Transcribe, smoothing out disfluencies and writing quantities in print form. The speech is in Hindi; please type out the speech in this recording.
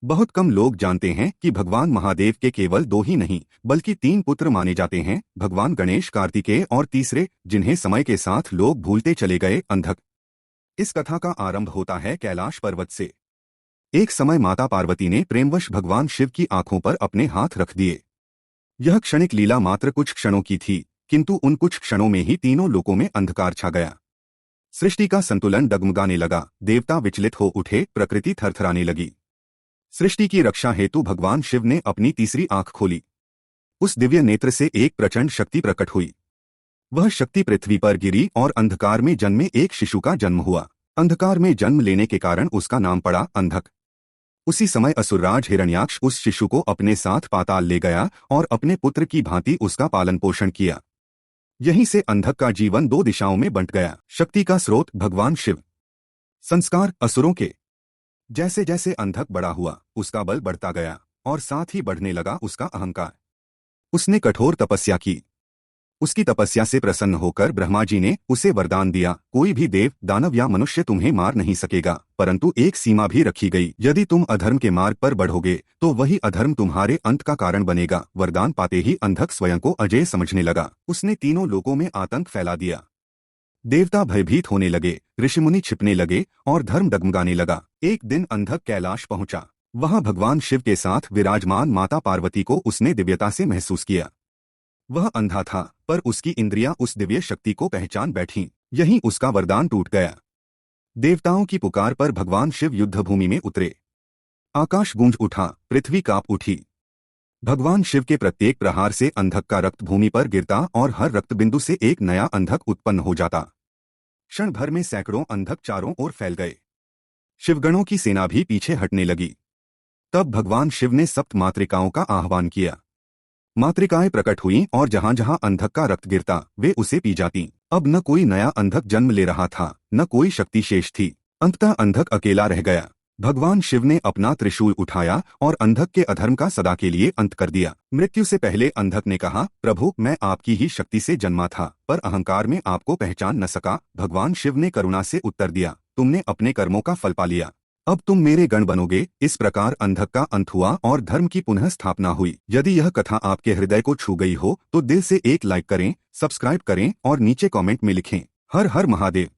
बहुत कम लोग जानते हैं कि भगवान महादेव के केवल दो ही नहीं बल्कि तीन पुत्र माने जाते हैं, भगवान गणेश, कार्तिकेय और तीसरे जिन्हें समय के साथ लोग भूलते चले गए, अंधक। इस कथा का आरंभ होता है कैलाश पर्वत से। एक समय माता पार्वती ने प्रेमवश भगवान शिव की आंखों पर अपने हाथ रख दिए। यह क्षणिक लीला मात्र कुछ क्षणों की थी, किंतु उन कुछ क्षणों में ही तीनों लोकों में अंधकार छा गया। सृष्टि का संतुलन डगमगाने लगा, देवता विचलित हो उठे, प्रकृति थरथराने लगी। सृष्टि की रक्षा हेतु भगवान शिव ने अपनी तीसरी आंख खोली। उस दिव्य नेत्र से एक प्रचंड शक्ति प्रकट हुई। वह शक्ति पृथ्वी पर गिरी और अंधकार में जन्मे एक शिशु का जन्म हुआ। अंधकार में जन्म लेने के कारण उसका नाम पड़ा अंधक। उसी समय असुरराज हिरण्याक्ष उस शिशु को अपने साथ पाताल ले गया और अपने पुत्र की भांति उसका पालन पोषण किया। यहीं से अंधक का जीवन दो दिशाओं में बंट गया। शक्ति का स्रोत भगवान शिव, संस्कार असुरों के। जैसे जैसे अंधक बड़ा हुआ, उसका बल बढ़ता गया और साथ ही बढ़ने लगा उसका अहंकार। उसने कठोर तपस्या की। उसकी तपस्या से प्रसन्न होकर ब्रह्मा जी ने उसे वरदान दिया, कोई भी देव, दानव या मनुष्य तुम्हें मार नहीं सकेगा, परंतु एक सीमा भी रखी गई, यदि तुम अधर्म के मार्ग पर बढ़ोगे तो वही अधर्म तुम्हारे अंत का कारण बनेगा। वरदान पाते ही अंधक स्वयं को अजेय समझने लगा। उसने तीनों लोकों में आतंक फैला दिया। देवता भयभीत होने लगे, ऋषिमुनि छिपने लगे और धर्म डगमगाने लगा। एक दिन अंधक कैलाश पहुंचा। वहां भगवान शिव के साथ विराजमान माता पार्वती को उसने दिव्यता से महसूस किया। वह अंधा था, पर उसकी इंद्रियां उस दिव्य शक्ति को पहचान बैठीं। यहीं उसका वरदान टूट गया। देवताओं की पुकार पर भगवान शिव युद्धभूमि में उतरे। आकाश गूंज उठा, पृथ्वी कांप उठी। भगवान शिव के प्रत्येक प्रहार से अंधक का रक्त भूमि पर गिरता और हर रक्त बिंदु से एक नया अंधक उत्पन्न हो जाता। क्षण भर में सैकड़ों अंधक चारों ओर फैल गए। शिवगणों की सेना भी पीछे हटने लगी। तब भगवान शिव ने सप्त मातृकाओं का आह्वान किया। मातृकाएं प्रकट हुईं और जहां जहां अंधक का रक्त गिरता वे उसे पी जाती। अब न कोई नया अंधक जन्म ले रहा था, न कोई शक्ति शेष थी। अंततः अंधक अकेला रह गया। भगवान शिव ने अपना त्रिशूल उठाया और अंधक के अधर्म का सदा के लिए अंत कर दिया। मृत्यु से पहले अंधक ने कहा, प्रभु, मैं आपकी ही शक्ति से जन्मा था, पर अहंकार में आपको पहचान न सका। भगवान शिव ने करुणा से उत्तर दिया, तुमने अपने कर्मों का फल पा लिया, अब तुम मेरे गण बनोगे। इस प्रकार अंधक का अंत हुआ और धर्म की पुनः स्थापना हुई। यदि यह कथा आपके हृदय को छू गई हो तो दिल से एक लाइक करें, सब्सक्राइब करें और नीचे कमेंट में लिखें, हर हर महादेव।